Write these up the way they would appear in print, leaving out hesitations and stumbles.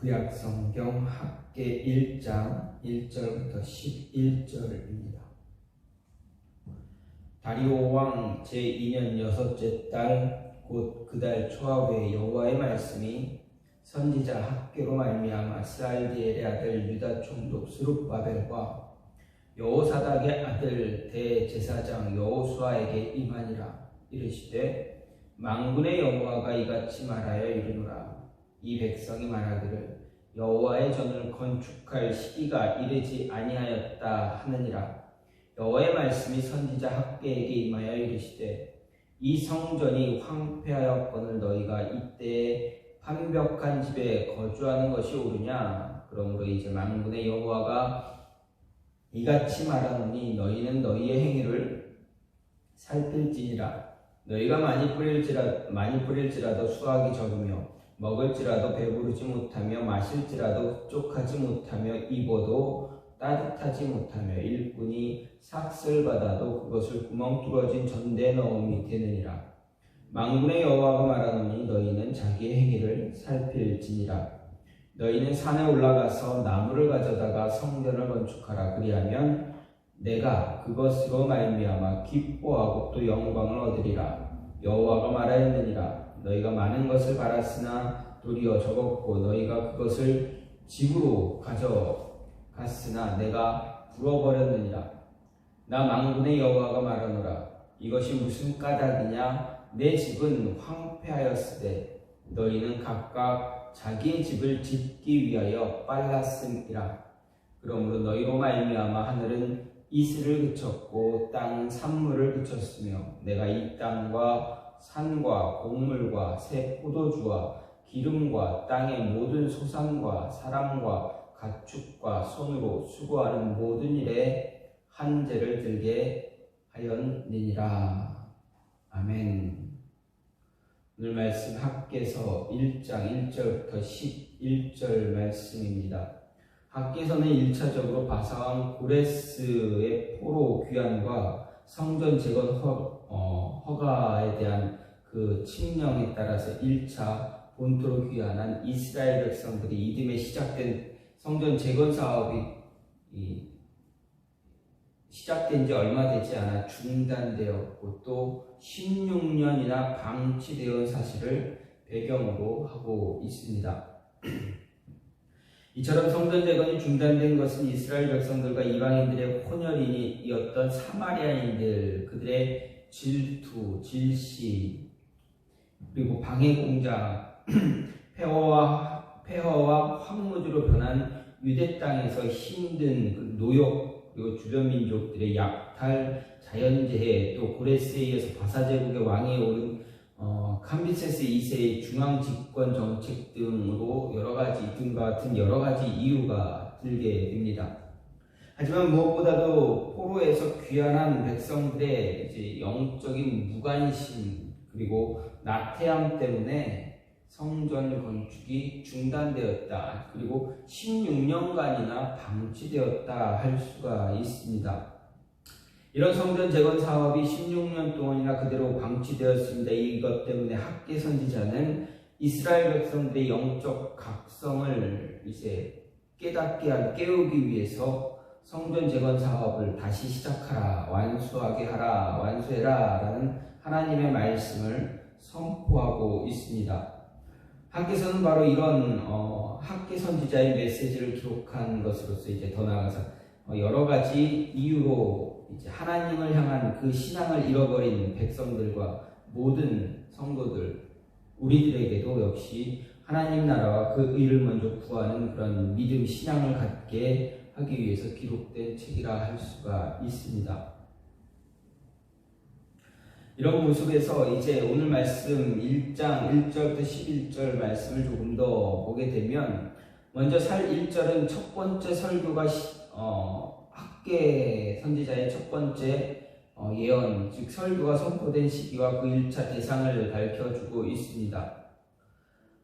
구약성경 학개 1장 1절부터 11절입니다. 다리오 왕 제2년 여섯째 달 곧 그 달 초하루에 여호와의 말씀이 선지자 학개로 말미암아 스알디엘의 아들 유다 총독 스룹바벨과 여호사닥의 아들 대제사장 여호수아에게 임하니라. 이르시되 만군의 여호와가 이같이 말하여 이르노라. 이 백성이 말하기를 여호와의 전을 건축할 시기가 이르지 아니하였다 하느니라. 여호와의 말씀이 선지자 학개에게 임하여 이르시되 이 성전이 황폐하였거늘 너희가 이때에 판벽한 집에 거주하는 것이 옳으냐? 그러므로 이제 만군의 여호와가 이같이 말하노니 너희는 너희의 행위를 살필지니라. 너희가 많이 뿌릴지라도 수확이 적으며 먹을지라도 배부르지 못하며 마실지라도 흡족하지 못하며 입어도 따뜻하지 못하며 일꾼이 삭슬 받아도 그것을 구멍 뚫어진 전대 넣음이 되느니라. 만군의 여호와가 말하노니 너희는 자기의 행위를 살필지니라. 너희는 산에 올라가서 나무를 가져다가 성전을 건축하라. 그리하면 내가 그것으로 말미암아 기뻐하고 또 영광을 얻으리라. 여호와가 말하였느니라. 너희가 많은 것을 바랐으나 도리어 적었고 너희가 그것을 집으로 가져갔으나 내가 불어버렸느니라. 나 만군의 여호와가 말하노라. 이것이 무슨 까닭이냐? 내 집은 황폐하였으되 너희는 각각 자기의 집을 짓기 위하여 빨랐음이라. 그러므로 너희로 말미암아 하늘은 이슬을 그쳤고 땅은 산물을 그쳤으며 내가 이 땅과 산과 곡물과 새 포도주와 기름과 땅의 모든 소산과 사람과 가축과 손으로 수고하는 모든 일에 한죄를 들게 하였느니라. 아멘. 오늘 말씀 학개서 1장 1절부터 11절 말씀입니다. 학개서는 1차적으로 바사왕 고레스의 포로 귀환과 성전 재건 허가에 대한 그 칙령에 따라서 1차 본토로 귀환한 이스라엘 백성들이 이듬해 시작된 성전 재건 사업이 시작된 지 얼마 되지 않아 중단되었고 또 16년이나 방치되어 사실을 배경으로 하고 있습니다. 이처럼 성전 재건이 중단된 것은 이스라엘 백성들과 이방인들의 혼혈인이었던 사마리아인들, 그들의 질투, 질시, 그리고 방해 공작, 폐허와 황무지로 변한 유대 땅에서 힘든 노역, 그리고 주변 민족들의 약탈, 자연재해, 또 고레스에 의해서 바사 제국의 왕위에 오른 캄비세스 2세의 중앙 집권 정책 등으로 등과 같은 여러 가지 이유가 들게 됩니다. 하지만 무엇보다도 포로에서 귀환한 백성들의 이제 영적인 무관심 그리고 나태함 때문에 성전 건축이 중단되었다. 그리고 16년간이나 방치되었다 할 수가 있습니다. 이런 성전 재건 사업이 16년 동안이나 그대로 방치되었습니다. 이것 때문에 학개 선지자는 이스라엘 백성들의 영적 각성을 이제 깨우기 위해서 성전 재건 사업을 다시 시작하라, 완수해라 라는 하나님의 말씀을 선포하고 있습니다. 학개서는 바로 이런 학개 선지자의 메시지를 기록한 것으로서 이제 더 나아가서 여러 가지 이유로 이제 하나님을 향한 그 신앙을 잃어버린 백성들과 모든 성도들, 우리들에게도 역시 하나님 나라와 그 의를 먼저 구하는 그런 믿음, 신앙을 갖게 하기 위해서 기록된 책이라 할 수가 있습니다. 이런 모습에서 이제 오늘 말씀 1장 1절부터 11절 말씀을 조금 더 보게 되면 먼저 1절은 첫 번째 설교가 학개 선지자의 첫 번째 예언, 즉 설교가 선포된 시기와 그 1차 대상을 밝혀주고 있습니다.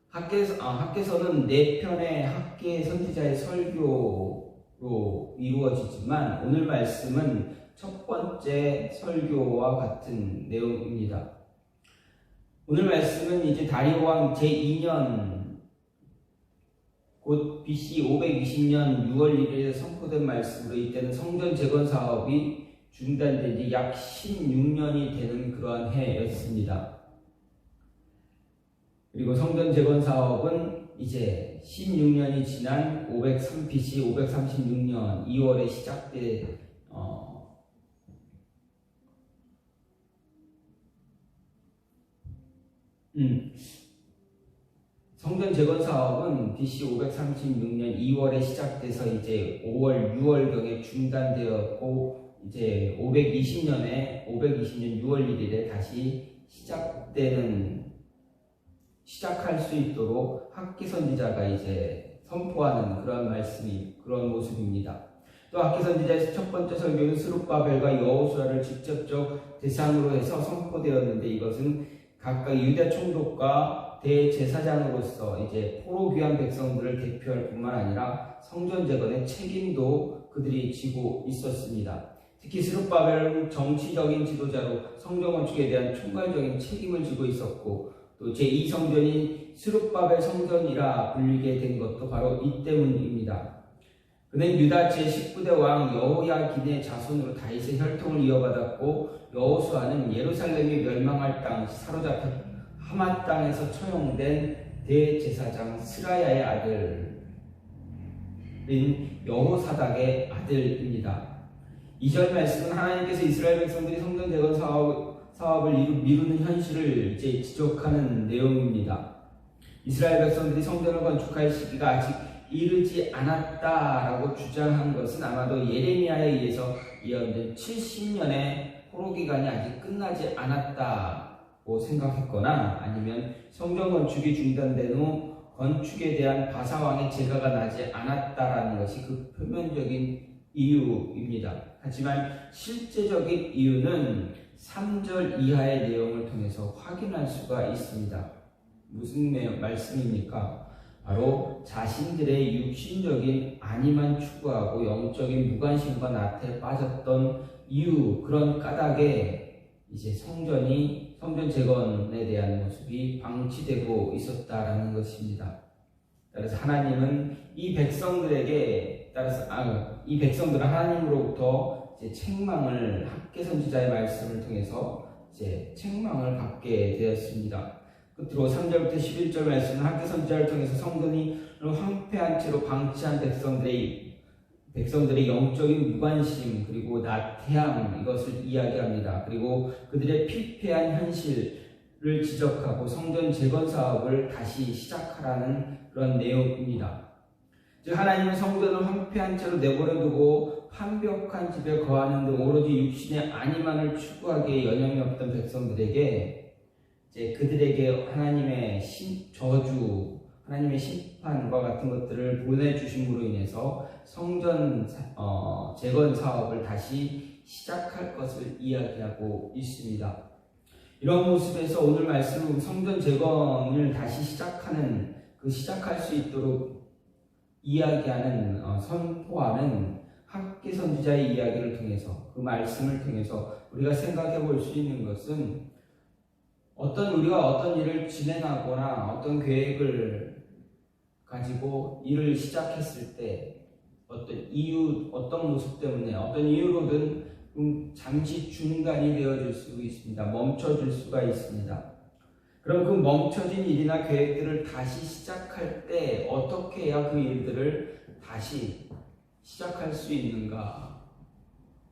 학개서는 4편의 학개 선지자의 설교로 이루어지지만 오늘 말씀은 첫 번째 설교와 같은 내용입니다. 오늘 말씀은 이제 다리오 왕 제2년 곧 BC 520년 6월 1일에 선포된 말씀으로 이때는 성전 재건 사업이 중단된 지 약 16년이 되는 그러한 해였습니다. 그리고 성전 재건 사업은 이제 16년이 지난 BC 536년 2월에 시작돼 성전 재건 사업은 BC 536년 2월에 시작돼서 이제 5월, 6월경에 중단되었고 이제 520년 6월 1일에 다시 시작할 수 있도록 학기 선지자가 이제 선포하는 그런 모습입니다. 또 학기 선지자의 첫 번째 설교는 스룹바벨과 여호수아를 직접적 대상으로 해서 선포되었는데 이것은 각각 유다 총독과 대제사장으로서 이제 포로 귀한 백성들을 대표할 뿐만 아니라 성전 재건의 책임도 그들이 지고 있었습니다. 특히 스룹바벨은 정치적인 지도자로 성전 건축에 대한 총괄적인 책임을 지고 있었고 또 제2성전이 스룹바벨 성전이라 불리게 된 것도 바로 이 때문입니다. 그는 유다 제19대 왕 여호야긴의 자손으로 다윗의 혈통을 이어받았고 여호수아는 예루살렘이 멸망할 당시 사로잡혀 하맛 땅에서 처형된 대제사장 스라야의 아들인 여호사닥의 아들입니다. 2절 말씀은 하나님께서 이스라엘 백성들이 성전 재건 사업을 미루는 현실을 이제 지적하는 내용입니다. 이스라엘 백성들이 성전을 건축할 시기가 아직 이르지 않았다라고 주장한 것은 아마도 예레미야에 의해서 예언된 70년의 포로 기간이 아직 끝나지 않았다고 생각했거나 아니면 성전 건축이 중단된 후 건축에 대한 바사왕의 재가가 나지 않았다라는 것이 그 표면적인 이유입니다. 하지만 실제적인 이유는 3절 이하의 내용을 통해서 확인할 수가 있습니다. 무슨 말씀입니까? 바로 자신들의 육신적인 안위만 추구하고 영적인 무관심과 나태에 빠졌던 이유, 그런 까닭에 이제 성전 재건에 대한 모습이 방치되고 있었다라는 것입니다. 따라서 하나님은 이 백성들은 하나님으로부터 이제 책망을 학계 선지자의 말씀을 통해서 이제 책망을 받게 되었습니다. 끝으로 3절부터 11절 말씀은 학계 선지자를 통해서 성전이 황폐한 채로 방치한 백성들의 영적인 무관심 그리고 나태함 이것을 이야기합니다. 그리고 그들의 피폐한 현실을 지적하고 성전 재건 사업을 다시 시작하라는 그런 내용입니다. 즉 하나님은 성전을 황폐한 채로 내버려두고 판벽한 집에 거하는 등 오로지 육신의 안위만을 추구하기에 여념이 없던 백성들에게 이제 그들에게 하나님의 저주, 하나님의 심판과 같은 것들을 보내주심으로 인해서 성전 재건 사업을 다시 시작할 것을 이야기하고 있습니다. 이런 모습에서 오늘 말씀은 성전 재건을 다시 시작할 수 있도록 이야기하는 선포하는 학계 선지자의 이야기를 통해서 그 말씀을 통해서 우리가 생각해 볼 수 있는 것은 우리가 어떤 일을 진행하거나 어떤 계획을 가지고 일을 시작했을 때 어떤 모습 때문에 어떤 이유로든 잠시 중단이 되어질 수 있습니다. 멈춰질 수가 있습니다. 그럼 그 멈춰진 일이나 계획들을 다시 시작할 때 어떻게 해야 그 일들을 다시 시작할 수 있는가?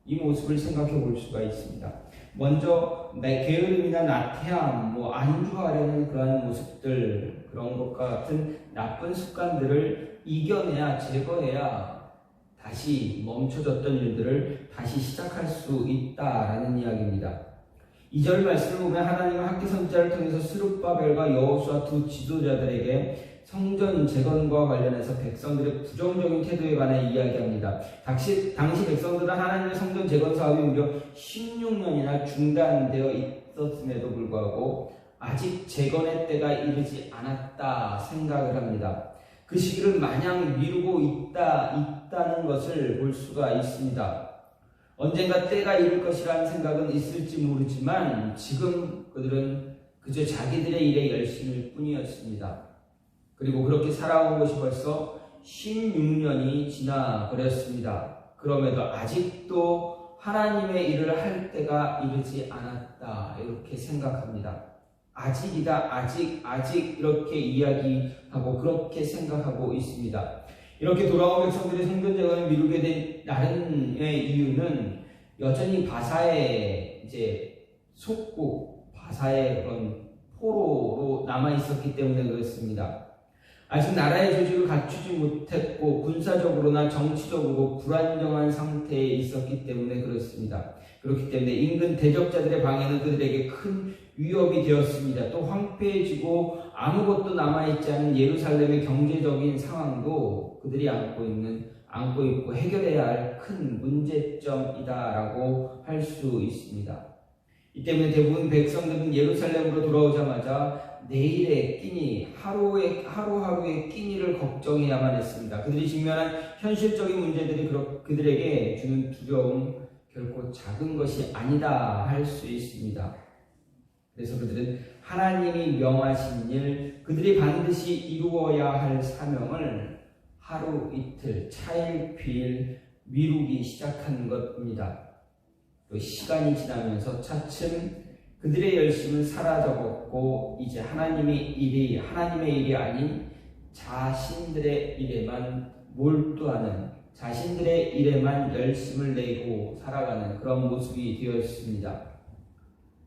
이 모습을 생각해 볼 수가 있습니다. 먼저 내 게으름이나 나태함, 안주하려는 그러한 모습들, 그런 것과 같은 나쁜 습관들을 이겨내야, 제거해야 다시 멈춰졌던 일들을 다시 시작할 수 있다라는 이야기입니다. 2절 말씀을 보면 하나님은 학계 선지자를 통해서 스룹바벨과 여호수아 두 지도자들에게 성전 재건과 관련해서 백성들의 부정적인 태도에 관해 이야기합니다. 당시 백성들은 하나님의 성전 재건 사업이 무려 16년이나 중단되어 있었음에도 불구하고 아직 재건의 때가 이르지 않았다 생각을 합니다. 그 시기를 마냥 미루고 있다는 것을 볼 수가 있습니다. 언젠가 때가 이를 것이라는 생각은 있을지 모르지만 지금 그들은 그저 자기들의 일에 열심일 뿐이었습니다. 그리고 그렇게 살아온 것이 벌써 16년이 지나 버렸습니다. 그럼에도 아직도 하나님의 일을 할 때가 이르지 않았다, 이렇게 생각합니다. 아직이다, 아직 이렇게 이야기하고 그렇게 생각하고 있습니다. 이렇게 돌아온 백성들의 성전 재건을 미루게 된 나름의 이유는 여전히 바사의 속국, 바사의 그런 포로로 남아 있었기 때문에 그렇습니다. 아직 나라의 조직을 갖추지 못했고 군사적으로나 정치적으로 불안정한 상태에 있었기 때문에 그렇습니다. 그렇기 때문에 인근 대적자들의 방해는 그들에게 큰 위협이 되었습니다. 또 황폐해지고 아무것도 남아있지 않은 예루살렘의 경제적인 상황도 그들이 안고 있고 해결해야 할 큰 문제점이다라고 할 수 있습니다. 이 때문에 대부분 백성들은 예루살렘으로 돌아오자마자 내일의 끼니, 하루하루의 끼니를 걱정해야만 했습니다. 그들이 직면한 현실적인 문제들이 그들에게 주는 두려움 결코 작은 것이 아니다 할 수 있습니다. 그래서 그들은 하나님이 명하신 일, 그들이 반드시 이루어야 할 사명을 하루 이틀, 차일피일 미루기 시작한 것입니다. 또 시간이 지나면서 차츰 그들의 열심은 사라져버렸고 이제 하나님의 일이 아닌 자신들의 일에만 몰두하는, 자신들의 일에만 열심을 내고 살아가는 그런 모습이 되었습니다.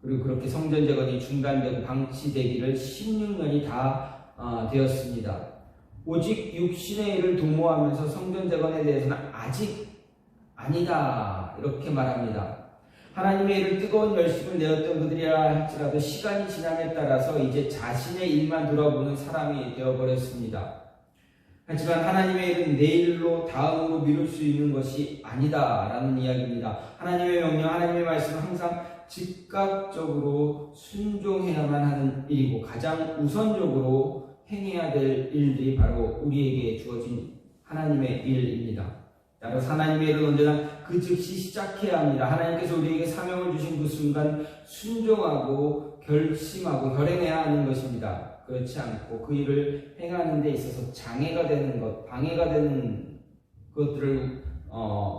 그리고 그렇게 성전 재건이 중단되고 방치되기를 16년이 다 되었습니다. 오직 육신의 일을 도모하면서 성전 재건에 대해서는 아직 아니다, 이렇게 말합니다. 하나님의 일을 뜨거운 열심을 내었던 그들이라 할지라도 시간이 지남에 따라서 이제 자신의 일만 돌아보는 사람이 되어버렸습니다. 하지만 하나님의 일은 내일로 다음으로 미룰 수 있는 것이 아니다라는 이야기입니다. 하나님의 명령, 하나님의 말씀은 항상 즉각적으로 순종해야만 하는 일이고 가장 우선적으로 행해야 될 일들이 바로 우리에게 주어진 하나님의 일입니다. 따라서 하나님의 일은 언제나 그 즉시 시작해야 합니다. 하나님께서 우리에게 사명을 주신 그 순간 순종하고 결심하고 결행해야 하는 것입니다. 그렇지 않고 그 일을 행하는 데 있어서 장애가 되는 것, 방해가 되는 것들을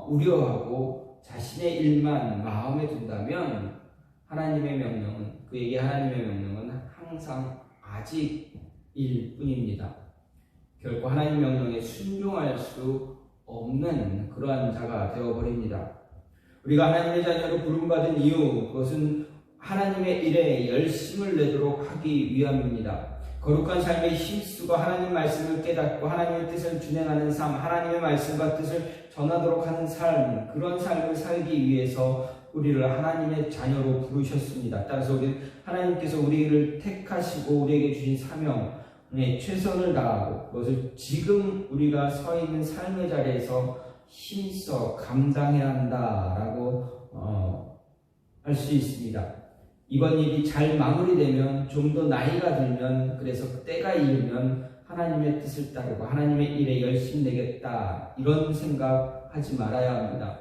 우려하고 자신의 일만 마음에 둔다면 그에게 하나님의 명령은 항상 아직일 뿐입니다. 결코 하나님의 명령에 순종할 수 없는 그러한 자가 되어버립니다. 우리가 하나님의 자녀로 부름받은 이유, 그것은 하나님의 일에 열심을 내도록 하기 위함입니다. 거룩한 삶에 힘쓰고 하나님 말씀을 깨닫고 하나님의 뜻을 준행하는 삶, 하나님의 말씀과 뜻을 전하도록 하는 삶, 그런 삶을 살기 위해서 우리를 하나님의 자녀로 부르셨습니다. 따라서 우리는 하나님께서 우리를 택하시고 우리에게 주신 사명에 최선을 다하고 그것을 지금 우리가 서 있는 삶의 자리에서 힘써 감당해야 한다라고 할 수 있습니다. 이번 일이 잘 마무리되면, 좀 더 나이가 들면, 그래서 때가 이르면 하나님의 뜻을 따르고 하나님의 일에 열심히 내겠다, 이런 생각하지 말아야 합니다.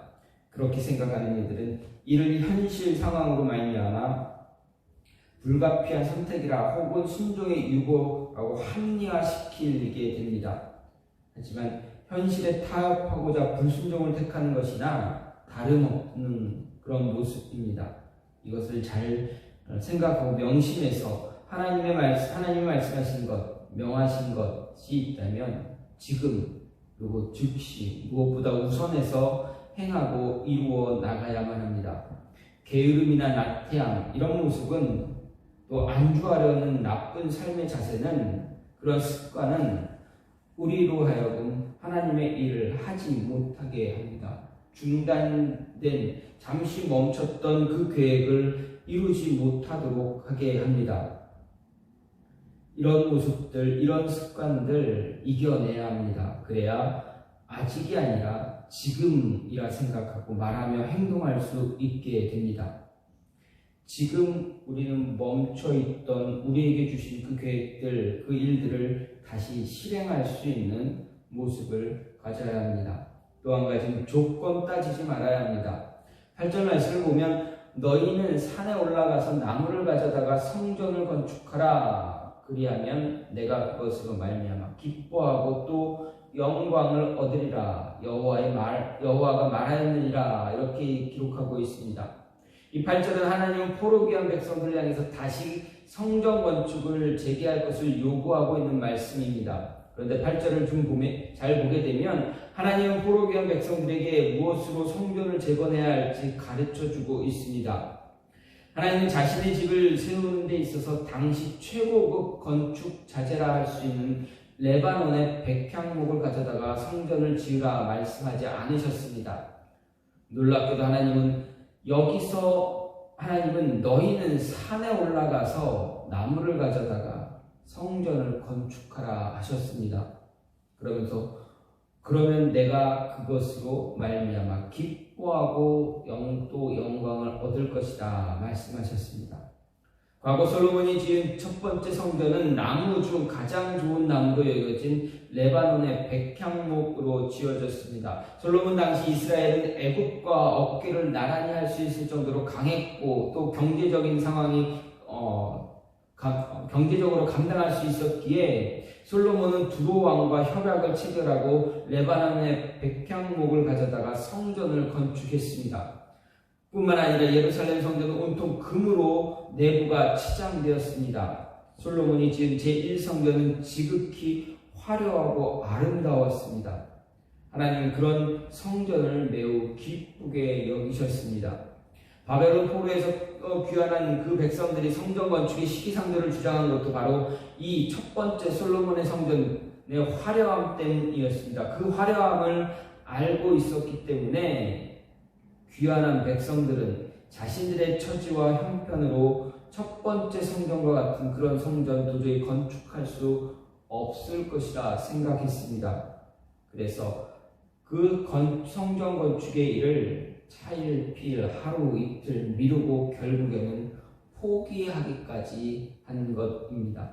그렇게 생각하는 이들은 이를 현실 상황으로 말미암아 불가피한 선택이라 혹은 순종의 유고라고 합리화시키게 됩니다. 하지만 현실에 타협하고자 불순종을 택하는 것이나 다름없는 그런 모습입니다. 이것을 잘 생각하고 명심해서 하나님이 말씀하신 것, 명하신 것이 있다면 지금 그리고 즉시 무엇보다 우선해서 행하고 이루어 나가야만 합니다. 게으름이나 나태함, 이런 모습은, 또 안주하려는 나쁜 삶의 자세는, 그런 습관은 우리로 하여금 하나님의 일을 하지 못하게 합니다. 중단된, 잠시 멈췄던 그 계획을 이루지 못하도록 하게 합니다. 이런 모습들, 이런 습관들 이겨내야 합니다. 그래야 아직이 아니라 지금이라 생각하고 말하며 행동할 수 있게 됩니다. 지금 우리는 멈춰있던 우리에게 주신 그 계획들, 그 일들을 다시 실행할 수 있는 모습을 가져야 합니다. 또 한 가지는 조건 따지지 말아야 합니다. 8절 말씀을 보면 너희는 산에 올라가서 나무를 가져다가 성전을 건축하라, 그리하면 내가 그것으로 말미암아 기뻐하고 또 영광을 얻으리라. 여호와가 말하였느니라. 이렇게 기록하고 있습니다. 이 8절은 하나님은 포로 귀한 백성들을 향해서 다시 성전 건축을 재개할 것을 요구하고 있는 말씀입니다. 그런데 8절을 좀 잘 보게 되면 하나님은 포로 귀한 백성들에게 무엇으로 성전을 재건해야 할지 가르쳐주고 있습니다. 하나님은 자신의 집을 세우는 데 있어서 당시 최고급 건축 자재라 할 수 있는 레바논의 백향목을 가져다가 성전을 지으라 말씀하지 않으셨습니다. 놀랍게도 하나님은 너희는 산에 올라가서 나무를 가져다가 성전을 건축하라 하셨습니다. 그러면 내가 그것으로 말미암아 기뻐하고 또 영광을 얻을 것이다 말씀하셨습니다. 과거 솔로몬이 지은 첫 번째 성전은 나무 중 가장 좋은 나무로 여겨진 레바논의 백향목으로 지어졌습니다. 솔로몬 당시 이스라엘은 애굽과 어깨를 나란히 할 수 있을 정도로 강했고 또 경제적인 상황이 경제적으로 감당할 수 있었기에 솔로몬은 두로 왕과 협약을 체결하고 레바논의 백향목을 가져다가 성전을 건축했습니다. 뿐만 아니라 예루살렘 성전은 온통 금으로 내부가 치장되었습니다. 솔로몬이 지은 제1성전은 지극히 화려하고 아름다웠습니다. 하나님은 그런 성전을 매우 기쁘게 여기셨습니다. 바벨론 포로에서 귀환한 그 백성들이 성전 건축의 시기상조를 주장한 것도 바로 이 첫 번째 솔로몬의 성전의 화려함 때문이었습니다. 그 화려함을 알고 있었기 때문에 귀환한 백성들은 자신들의 처지와 형편으로 첫 번째 성전과 같은 그런 성전 도저히 건축할 수 없을 것이라 생각했습니다. 그래서 그 성전 건축의 일을 차일피일 하루 이틀 미루고 결국에는 포기하기까지 한 것입니다.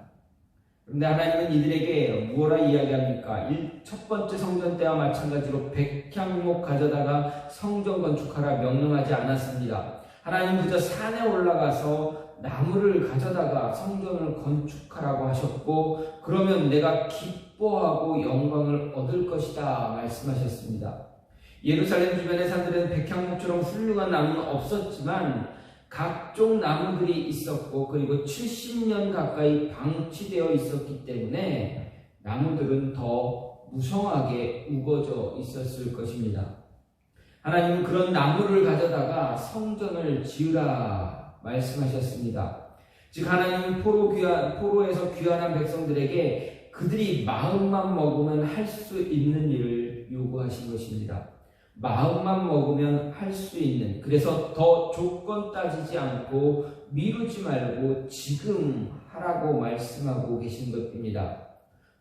그런데 하나님은 이들에게 무엇라 이야기합니까? 첫 번째 성전 때와 마찬가지로 백향목 가져다가 성전 건축하라 명령하지 않았습니다. 하나님은 그저 산에 올라가서 나무를 가져다가 성전을 건축하라고 하셨고 그러면 내가 기뻐하고 영광을 얻을 것이다 말씀하셨습니다. 예루살렘 주변의 산들은 백향목처럼 훌륭한 나무는 없었지만 각종 나무들이 있었고 그리고 70년 가까이 방치되어 있었기 때문에 나무들은 더 무성하게 우거져 있었을 것입니다. 하나님은 그런 나무를 가져다가 성전을 지으라 말씀하셨습니다. 즉 하나님은 포로에서 귀환한 백성들에게 그들이 마음만 먹으면 할 수 있는 일을 요구하신 것입니다. 마음만 먹으면 할 수 있는, 그래서 더 조건 따지지 않고 미루지 말고 지금 하라고 말씀하고 계신 것입니다.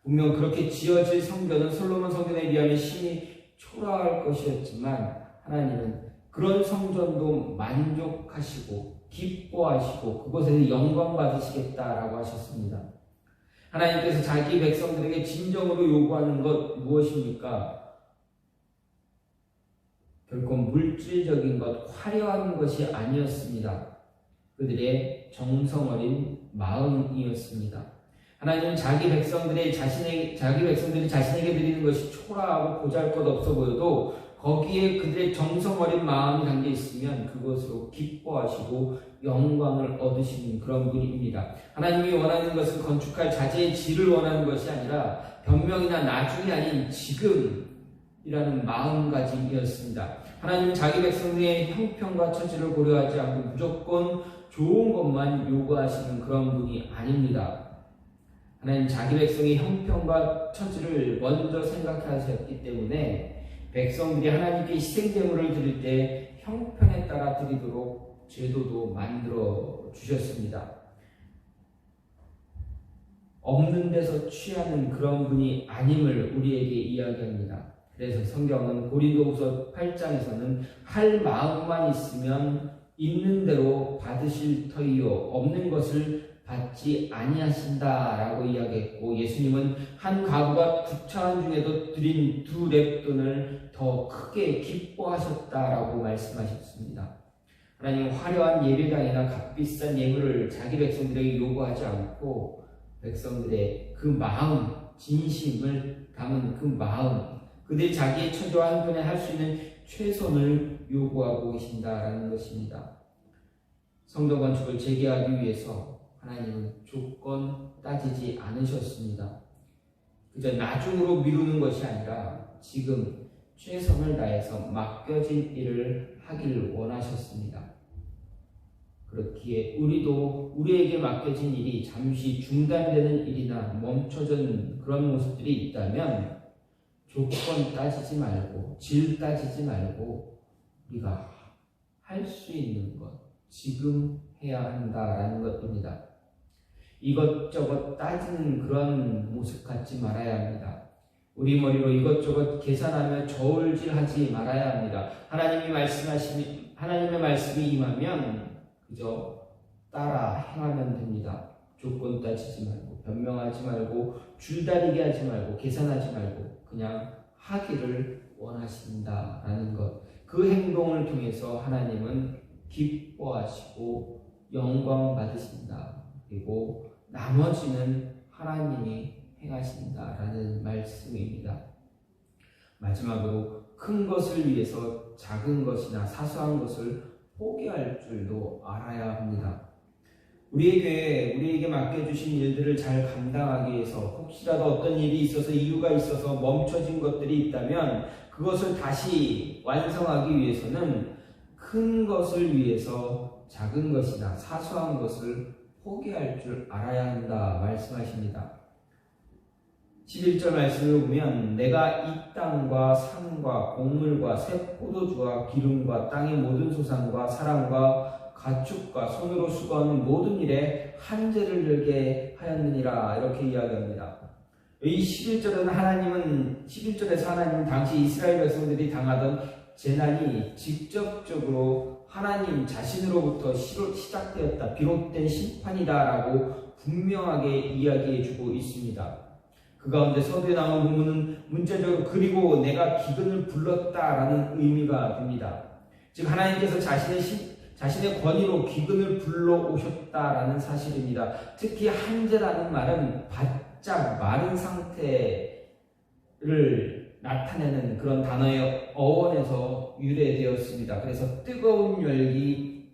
분명 그렇게 지어질 성전은 솔로몬 성전에 비하면 심히 초라할 것이었지만 하나님은 그런 성전도 만족하시고 기뻐하시고 그것에서 영광 받으시겠다라고 하셨습니다. 하나님께서 자기 백성들에게 진정으로 요구하는 것 무엇입니까? 결코 물질적인 것, 화려한 것이 아니었습니다. 그들의 정성어린 마음이었습니다. 하나님은 자기 백성들이 자신에게 드리는 것이 초라하고 보잘것없어 보여도 거기에 그들의 정성어린 마음이 담겨 있으면 그것으로 기뻐하시고 영광을 얻으시는 그런 분입니다. 하나님이 원하는 것은 건축할 자재의 질을 원하는 것이 아니라 변명이나 나중이 아닌 지금이라는 마음가짐이었습니다. 하나님은 자기 백성의 형편과 처지를 고려하지 않고 무조건 좋은 것만 요구하시는 그런 분이 아닙니다. 하나님 자기 백성의 형편과 처지를 먼저 생각하셨기 때문에 백성들이 하나님께 희생제물을 드릴 때 형편에 따라 드리도록 제도도 만들어 주셨습니다. 없는 데서 취하는 그런 분이 아님을 우리에게 이야기합니다. 그래서 성경은 고린도후서 8장에서는 할 마음만 있으면 있는 대로 받으실 터이요 없는 것을 받지 아니하신다라고 이야기했고 예수님은 한 가구가 구차한 중에도 드린 2렙돈을 더 크게 기뻐하셨다라고 말씀하셨습니다. 하나님은 화려한 예배당이나 값비싼 예물을 자기 백성들에게 요구하지 않고 백성들의 그 마음, 진심을 담은 그 마음, 그들이 자기의 처지와 형편에 할 수 있는 최선을 요구하고 계신다라는 것입니다. 성전 건축을 재개하기 위해서 하나님은 조건 따지지 않으셨습니다. 그저 나중으로 미루는 것이 아니라 지금 최선을 다해서 맡겨진 일을 하기를 원하셨습니다. 그렇기에 우리에게 맡겨진 일이 잠시 중단되는 일이나 멈춰진 그런 모습들이 있다면 조건 따지지 말고 질 따지지 말고 우리가 할 수 있는 것 지금 해야 한다라는 것입니다. 이것저것 따지는 그런 모습 갖지 말아야 합니다. 우리 머리로 이것저것 계산하며 저울질하지 말아야 합니다. 하나님의 말씀이 임하면 그저 따라 행하면 됩니다. 조건 따지지 말고 변명하지 말고 줄다리기 하지 말고 계산하지 말고 그냥 하기를 원하신다라는 것. 그 행동을 통해서 하나님은 기뻐하시고 영광 받으신다. 그리고 나머지는 하나님이 행하신다라는 말씀입니다. 마지막으로 큰 것을 위해서 작은 것이나 사소한 것을 포기할 줄도 알아야 합니다. 우리에게 맡겨주신 일들을 잘 감당하기 위해서 혹시라도 어떤 일이 있어서 이유가 있어서 멈춰진 것들이 있다면 그것을 다시 완성하기 위해서는 큰 것을 위해서 작은 것이나 사소한 것을 포기할 줄 알아야 한다 말씀하십니다. 11절 말씀을 보면 내가 이 땅과 산과 곡물과 새 포도주와 기름과 땅의 모든 소산과 사람과 가축과 손으로 수고하는 모든 일에 한제를 열게 하였느니라 이렇게 이야기합니다. 이 11절에서 하나님은 당시 이스라엘 백성들이 당하던 재난이 직접적으로 하나님 자신으로부터 시작되었다, 비롯된 심판이다라고 분명하게 이야기해주고 있습니다. 그 가운데 서두에 나온 부분은 문자적으로 그리고 내가 기근을 불렀다라는 의미가 됩니다. 즉 하나님께서 자신의 권위로 기근을 불러오셨다라는 사실입니다. 특히 한제라는 말은 바짝 마른 상태를 나타내는 그런 단어의 어원에서 유래되었습니다. 그래서 뜨거운 열기,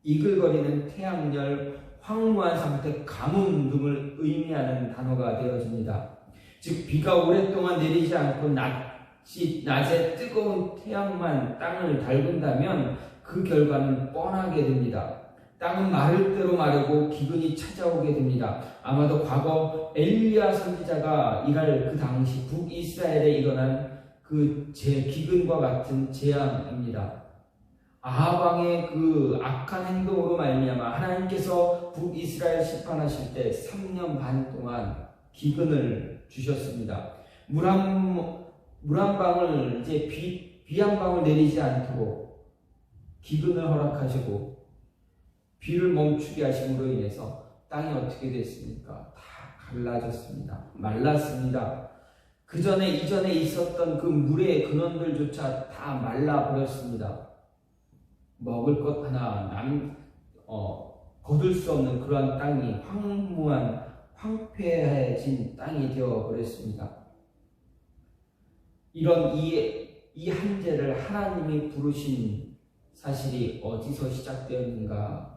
이글거리는 태양열, 황무한 상태, 가뭄 등을 의미하는 단어가 되어집니다. 즉 비가 오랫동안 내리지 않고 낮에 뜨거운 태양만 땅을 달군다면 그 결과는 뻔하게 됩니다. 땅은 마를 대로 마르고 기근이 찾아오게 됩니다. 아마도 과거 엘리야 선지자가 일할 그 당시 북이스라엘에 일어난 그 기근과 같은 재앙입니다. 아합 왕의 그 악한 행동으로 말미암아 하나님께서 북이스라엘 심판하실 때 3년 반 동안 기근을 주셨습니다. 물 한 방울 이제 비 한 방울 내리지 않도록 기근을 허락하시고 비를 멈추게 하심으로 인해서 땅이 어떻게 됐습니까? 다 갈라졌습니다. 말랐습니다. 이전에 있었던 그 물의 근원들조차 다 말라버렸습니다. 먹을 것 하나 거둘 수 없는 그러한 땅이 황폐해진 땅이 되어버렸습니다. 이런 이 한제를 하나님이 부르신 사실이 어디서 시작되었는가?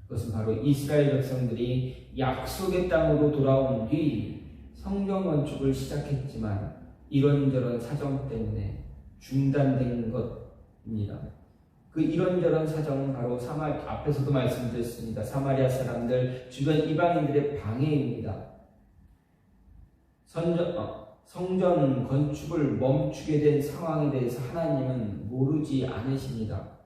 그것은 바로 이스라엘 백성들이 약속의 땅으로 돌아온 뒤 성전 건축을 시작했지만 이런저런 사정 때문에 중단된 것입니다. 그 이런저런 사정은 바로 앞에서도 말씀드렸습니다. 사마리아 사람들, 주변 이방인들의 방해입니다. 성전 건축을 멈추게 된 상황에 대해서 하나님은 모르지 않으십니다.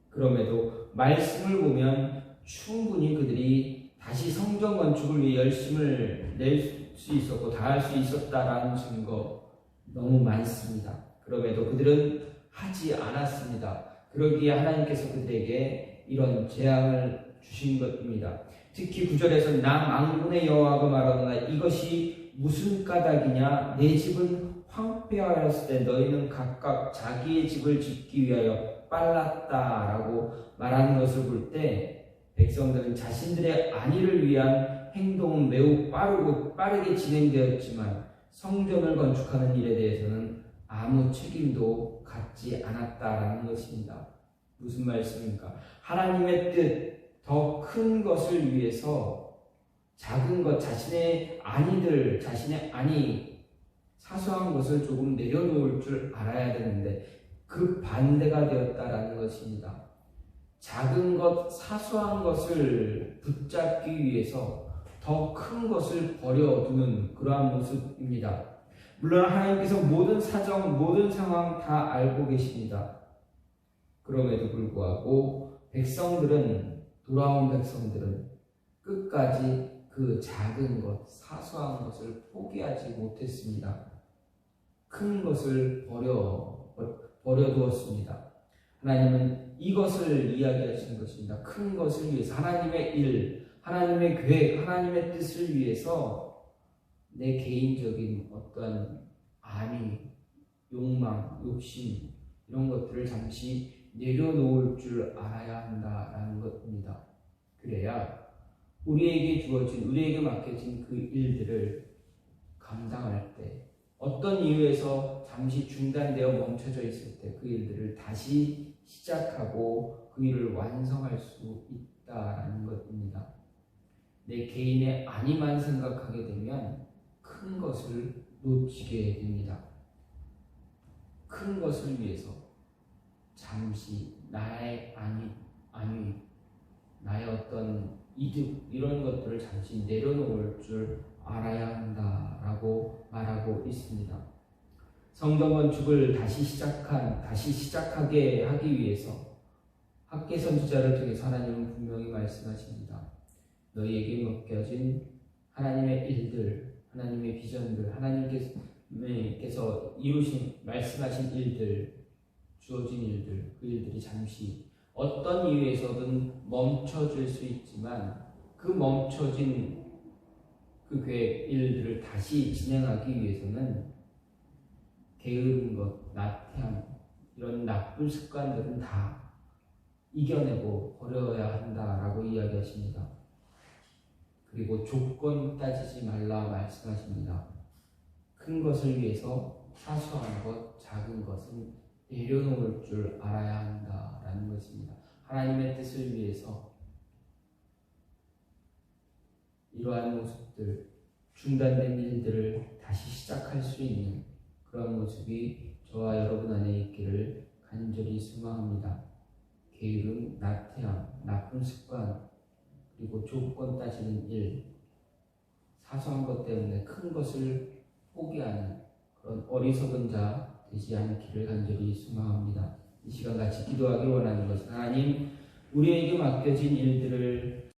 그럼에도 말씀을 보면 충분히 그들이 다시 성전 건축을 위해 열심을 낼 수 있었고 다 할 수 있었다라는 증거 너무 많습니다. 그럼에도 그들은 하지 않았습니다. 그러기에 하나님께서 그들에게 이런 재앙을 주신 것입니다. 특히 9절에서 나 만군의 여호와가 말하노라 이것이 무슨 까닭이냐 내 집은 황폐하였을 때 너희는 각각 자기의 집을 짓기 위하여 빨랐다라고 말하는 것을 볼 때 백성들은 자신들의 안위를 위한 행동은 매우 빠르게 진행되었지만 성전을 건축하는 일에 대해서는 아무 책임도 갖지 않았다라는 것입니다. 무슨 말씀입니까? 하나님의 뜻, 더 큰 것을 위해서 작은 것, 자신의 사소한 것을 조금 내려놓을 줄 알아야 되는데 그 반대가 되었다라는 것입니다. 작은 것, 사소한 것을 붙잡기 위해서 더 큰 것을 버려두는 그러한 모습입니다. 물론 하나님께서 모든 사정, 모든 상황 다 알고 계십니다. 그럼에도 불구하고 돌아온 백성들은 끝까지 그 작은 것, 사소한 것을 포기하지 못했습니다. 큰 것을 버려두었습니다. 하나님은 이것을 이야기하시는 것입니다. 큰 것을 위해서 하나님의 일, 하나님의 계획, 하나님의 뜻을 위해서 내 개인적인 어떠한 안위, 욕망, 욕심 이런 것들을 잠시 내려놓을 줄 알아야 한다라는 것입니다. 그래야 우리에게 맡겨진 그 일들을 감당할 때 어떤 이유에서 잠시 중단되어 멈춰져 있을 때 그 일들을 다시 시작하고 그 일을 완성할 수 있다라는 것입니다. 내 개인의 안위만 생각하게 되면 큰 것을 놓치게 됩니다. 큰 것을 위해서 잠시 나의 안위, 나의 어떤 이득 이런 것들을 잠시 내려놓을 줄 알아야 한다라고 말하고 있습니다. 성전 건축을 다시 시작하게 하기 위해서 학계 선지자를 통해서 하나님은 분명히 말씀하십니다. 너희에게 맡겨진 하나님의 일들, 하나님의 비전들, 하나님께서 말씀하신 일들, 주어진 일들, 그 일들이 잠시 어떤 이유에서든 멈춰질 수 있지만 그 멈춰진 그 계획, 일들을 다시 진행하기 위해서는 게으른 것, 나태함, 이런 나쁜 습관들은 다 이겨내고 버려야 한다라고 이야기하십니다. 그리고 조건 따지지 말라 말씀하십니다. 큰 것을 위해서 사소한 것, 작은 것은 내려놓을 줄 알아야 한다라는 것입니다. 하나님의 뜻을 위해서 이러한 모습들, 중단된 일들을 다시 시작할 수 있는 그런 모습이 저와 여러분 안에 있기를 간절히 소망합니다. 게으름, 나태함, 나쁜 습관, 그리고 조건 따지는 일, 사소한 것 때문에 큰 것을 포기하는 그런 어리석은 자 되지 않기를 간절히 소망합니다. 이 시간 같이 기도하기 원하는 것은 하나님, 우리에게 맡겨진 일들을